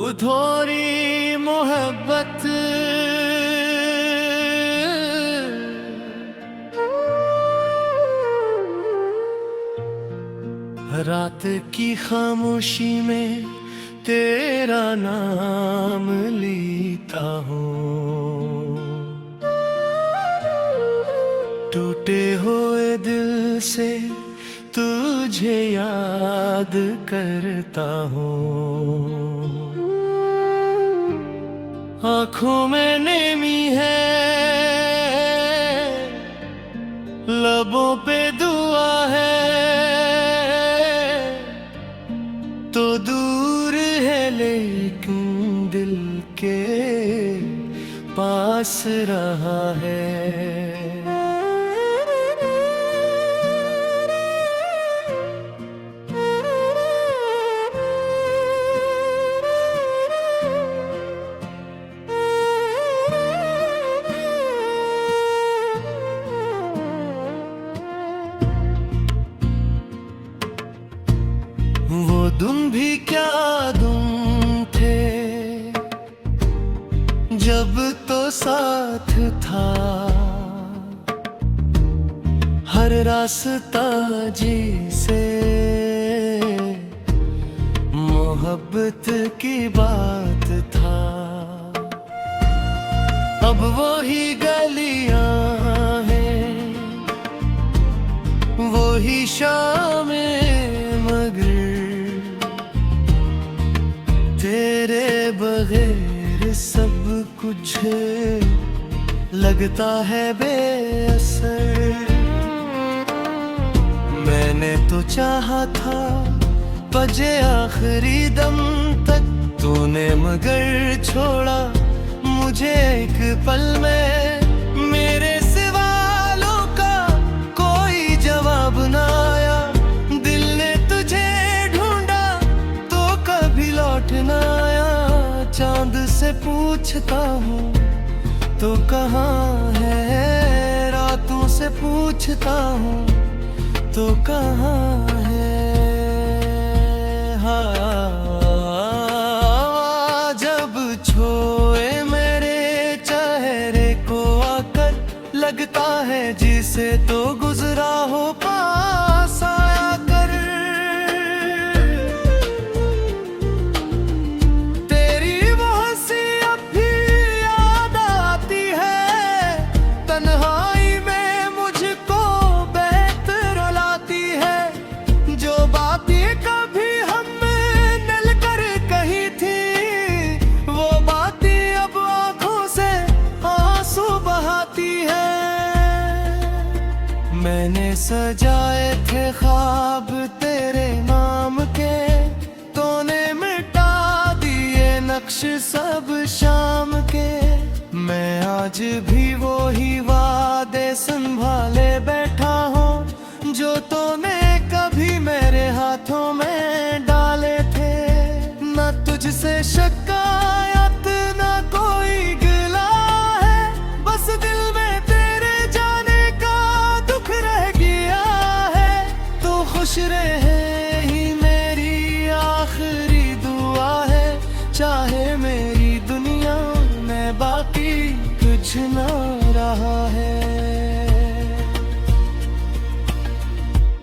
उधोरी मोहब्बत रात की खामोशी में तेरा नाम लेता हूँ। टूटे हुए दिल से तुझे याद करता हूँ। आँखों में नेमी है, लबों पे दुआ है, तो दूर है लेकिन दिल के पास रहा है। वो दिन भी क्या दिन थे जब तो साथ था, हर रास्ता जिसे मोहब्बत की बात था। अब वही गलियां हैं, वही शामें, मगर तेरे बगैर सब कुछ लगता है बेअसर। मैंने तो चाहा था बजे आखिरी दम तक, तूने मगर छोड़ा मुझे एक पल में। मेरे सवालों का कोई जवाब ना आया, दिल ने तुझे ढूंढा तो कभी लौट ना आया। चांद से पूछता हूँ तो कहाँ है, रातों से पूछता हूँ तो कहाँ है। जब छोए मेरे चेहरे को आकर, लगता है जिसे तो गुजरा हो पास आया कर। तेरी वो हंसी अब भी याद आती है, तन्हाई में मुझको बैठ रुलाती है। जो बातें कभी हमने मिलकर कही थी, वो बातें अब आंखों से आंसू बहाती है। मैंने सजाए थे ख्वाब तेरे नाम के, तूने मिटा दिए नक्श सब शाम के। मैं आज भी वो ही वादे संभाले बैठा हूँ, जो तूने कभी मेरे हाथों में डाले थे। न तुझसे शिकायत न कोई गिला है, बस दिल में तेरे जाने का दुख रह गया है। तो खुश रहे ही मेरी आखिरी दुआ है, चाहे मेरी दुनिया में बाकी कुछ न रहा है।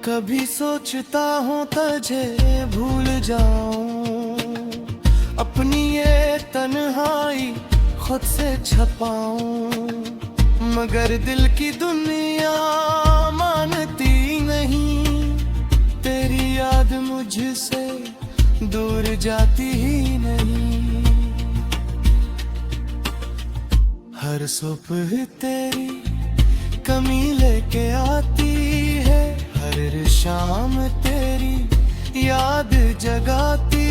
कभी सोचता हूँ तुझे भूल जाऊं, अपनी ये तन्हाई खुद से छपाऊं, मगर दिल की दुनिया मानती नहीं। तेरी याद मुझसे दूर जाती ही नहीं। हर सुबह तेरी कमी लेके आती है, हर शाम तेरी याद जगाती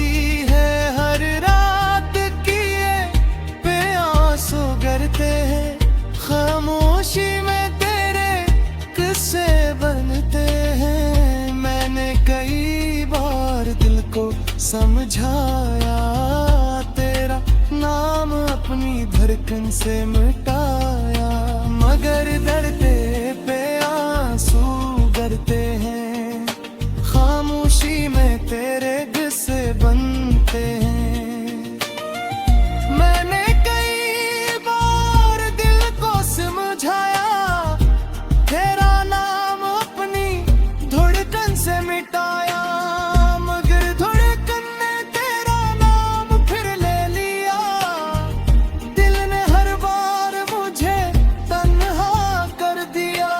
है। हर रात किए पे आंसू गिरते हैं, खामोशी में तेरे किस्से बनते हैं। मैंने कई बार दिल को समझाया, तेरा धड़कन से मिटाया, मगर दर्दे पे आंसू गिरते हैं, खामोशी में तेरे किस्से बनते हैं। मैंने कई बार दिल को समझाया, तेरा नाम अपनी धड़कन से मिटाया, मगर धड़कन ने तेरा नाम फिर ले लिया। दिल ने हर बार मुझे तन्हा कर दिया।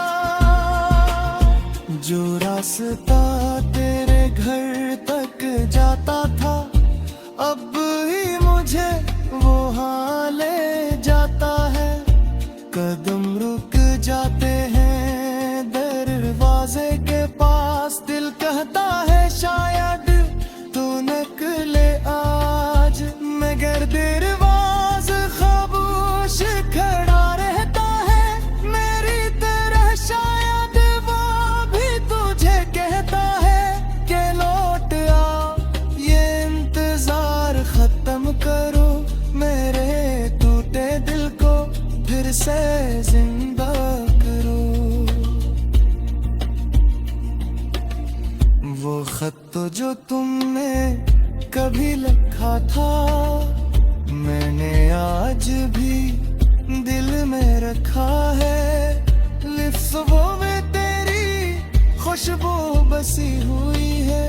जो रास्ता तेरे घर तक जाता था, अब ही मुझे वो हाँ ले जाता है। कदम रुक जाते हैं दरवाजे के पास, दिल कहता है शायद तू निकले आज, मगर दरवाज़ खामोश खड़ा रहता है। मेरी तरह शायद वो भी तुझे कहता है कि लौट आ, ये इंतजार खत्म करो, मेरे टूटे दिल को फिर से जिंदा करो। वो खत तो जो तुमने कभी लिखा था, मैंने आज भी दिल में रखा है। लिफ्ज़ों में तेरी खुशबू बसी हुई है,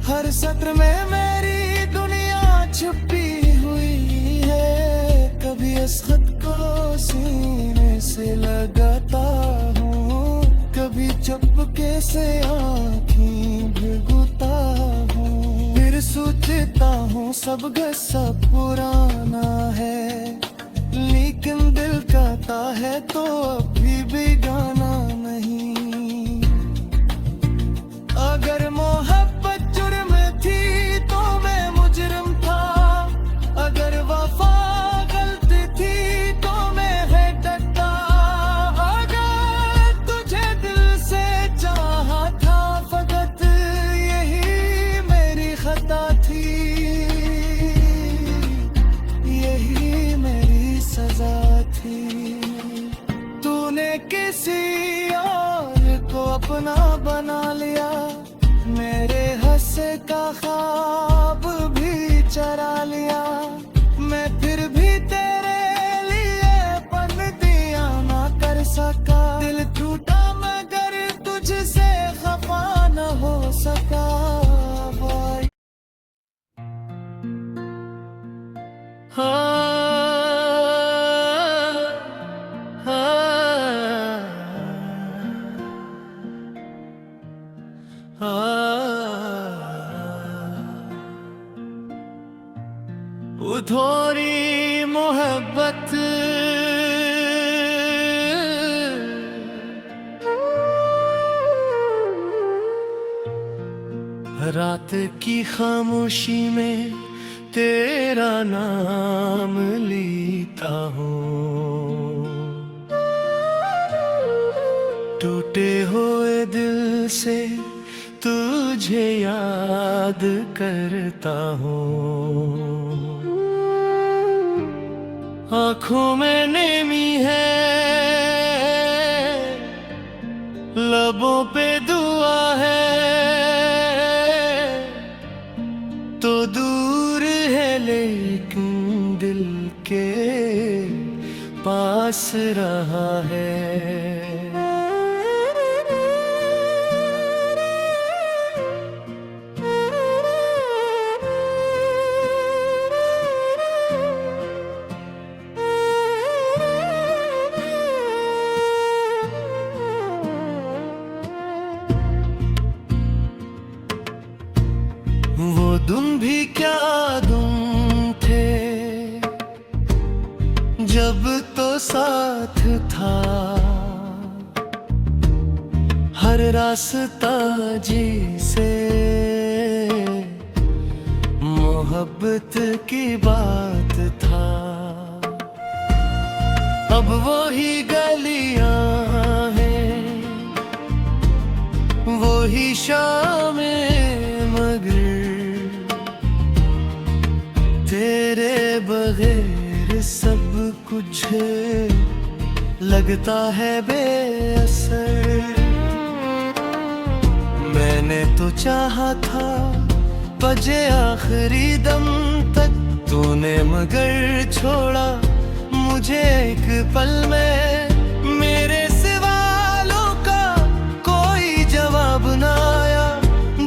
हर सत्र में मेरी दुनिया छुपी हुई है। कभी इस खत को सीने से लगाता हूँ, कभी चुपके से आँखें भिगोता हूँ, फिर सोचता हूँ सब गस्सा पुराना है, लेकिन दिल कहता है तो अभी भी गाना नहीं। अगर मोहब्बत जुर्म थी तो मैं मुजरिम था, अगर वफा गलती थी तो मैं है डरता। अगर तुझे दिल से चाहा था फकत यही मेरी खता थी, यही मेरी सजा थी। तूने किसी और को अपना बना लिया, मेरे हंसे का ख्वाब भी चरा लिया। मैं फिर भी तेरे लिए पनदियां ना कर सका, दिल टूटा मगर तुझसे खफा न हो सका। उधोरी मोहब्बत रात की खामोशी में तेरा नाम लेता हूँ, टूटे हुए दिल से तुझे याद करता हूँ। आँखों में नेमी है, लबों पे दुआ है, तो दूर है लेकिन दिल के पास रहा है। वो दिन भी क्या दिन थे जब तो साथ था, हर रास्ता जिसे मोहब्बत की बात था। अब वो ही गलियां हैं, वो ही शामें, मगर तेरे बगैर फिर सब कुछ लगता है बेअसर। मैंने तो चाहा था बजे आखिरी दम तक, तूने मगर छोड़ा मुझे एक पल में। मेरे सवालों का कोई जवाब ना आया,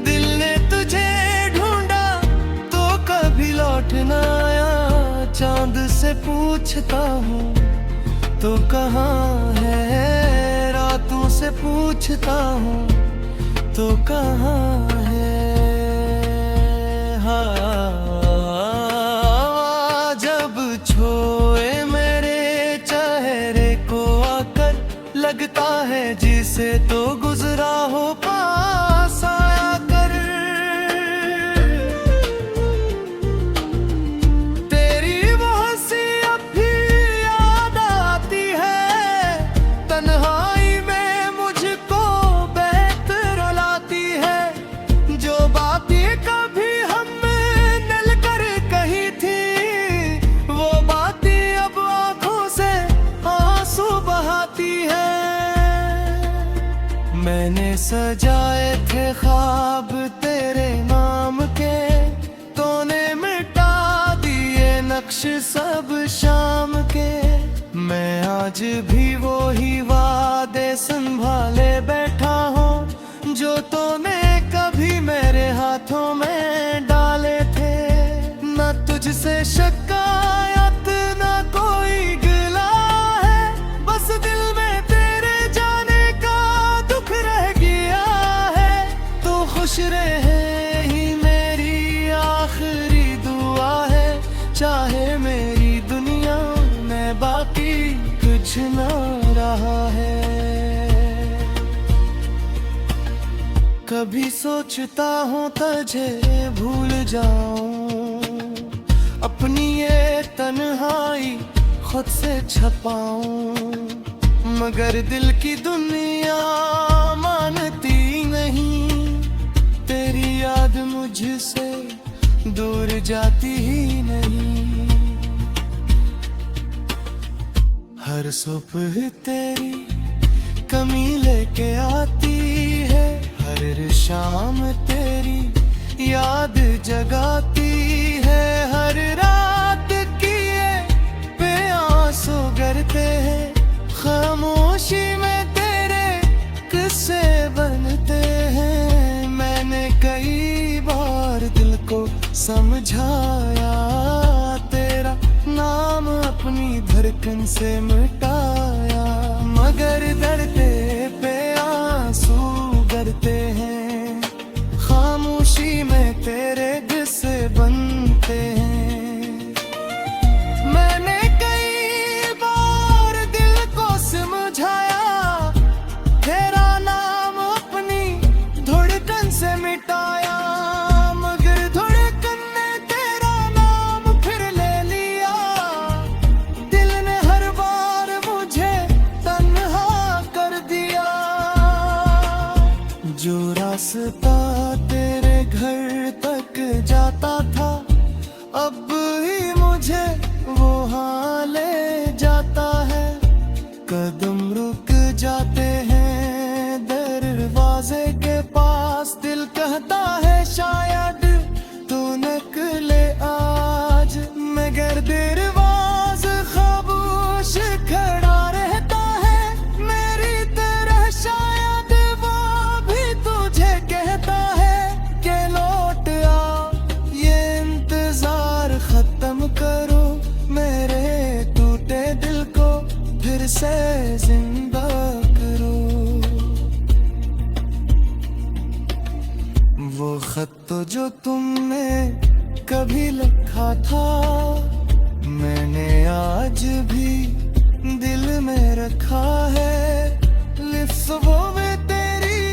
दिल ने तुझे ढूंढा तो कभी लौट ना आया। चांद से पूछता हूँ तो कहाँ है, रातों से पूछता हूँ तो कहाँ है। हाँ, जब छोए मेरे चेहरे को आकर, लगता है जिसे तो गुजरा हो पास आया कर। तेरी वो हंसी अब भी याद आती है, तन्हाई में मुझको बैठ रुलाती है। जो बातें कभी हमने मिलकर कही थी, वो बातें अब आंखों से आंसू बहाती है। मैंने सजाए थे ख्वाब तेरे नाम के, तूने मिटा दिए नक्श सब शाम के। मैं आज भी वो ही वादे संभाले बैठा हूँ, जो तूने कभी मेरे हाथों में डाले थे। न तुझसे शिकायत न कोई गिला है, बस दिल में तेरे जाने का दुख रह गया है। तू खुश रहे ही मेरी आखिरी दुआ है, चाहे मेरी दुनिया में बाकी कुछ न रहा है। कभी सोचता हूँ तुझे भूल जाऊं, अपनी ये तन्हाई खुद से छपाऊं, मगर दिल की दुनिया मानती नहीं। तेरी याद मुझसे दूर जाती ही नहीं। हर सुबह तेरी कमी लेके आती है, हर शाम तेरी याद जगाती है। हर रात किए पे आंसू गिरते हैं, खामोशी में तेरे किस्से बनते हैं। मैंने कई बार दिल को समझाया, तेरा नाम अपनी धड़कन से मिटाया, मगर डरते पे आंसू गिरते हैं। खामोशी में तेरे किस्से बनते हैं। मैंने कई बार दिल को समझाया, तेरा नाम अपनी धड़कन से मिटाया, मगर धड़कन ने तेरा नाम फिर ले लिया। दिल ने हर बार मुझे तन्हा कर दिया। जो रास्ता तेरे घर तक जाता था, अब ही मुझे वो हाँ ले जाता है। कदम रुक जाते हैं दरवाजे के पास, दिल कहता है शायद तू निकले आज, मगर दरवाज खामोश खड़ा रहता है। मेरी तरह शायद वो भी तुझे कहता है कि लौट आ, ये इंतजार खत्म करो, मेरे टूटे दिल को फिर से जिंदा करो। वो खत तो जो तुमने कभी लिखा था, मैंने आज भी दिल में रखा है। लिफ्ज़ों में तेरी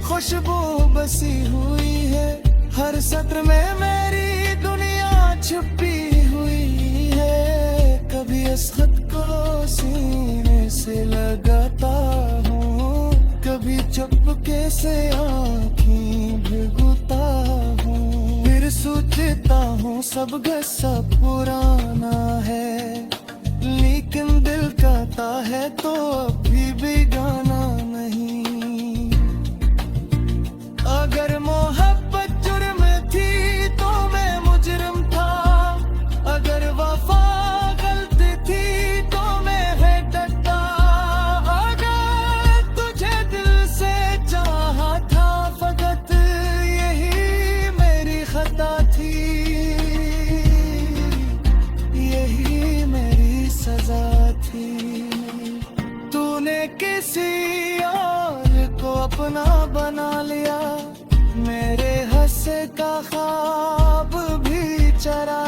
खुशबू बसी हुई है, हर सत्र में मेरी दुनिया छुपी हुई है। कभी इस खत को सीने से लगाता हूँ, कभी चुपके से आँखें भिगोता हूँ, फिर सोचता हूँ सब गस्सा पुराना है। लेकिन दिल कहता है तो अभी भी गाना नहीं। अगर मोहब्बत जुर्म थी तो मैं मुजरिम था, अगर वफा गलती थी तो मैं है डरता। अगर तुझे दिल से चाहा था फकत यही मेरी खता थी, यही मेरी सजा थी। तूने किसी और को अपना बना लिया, मेरे हंस का ख्वाब भी चरा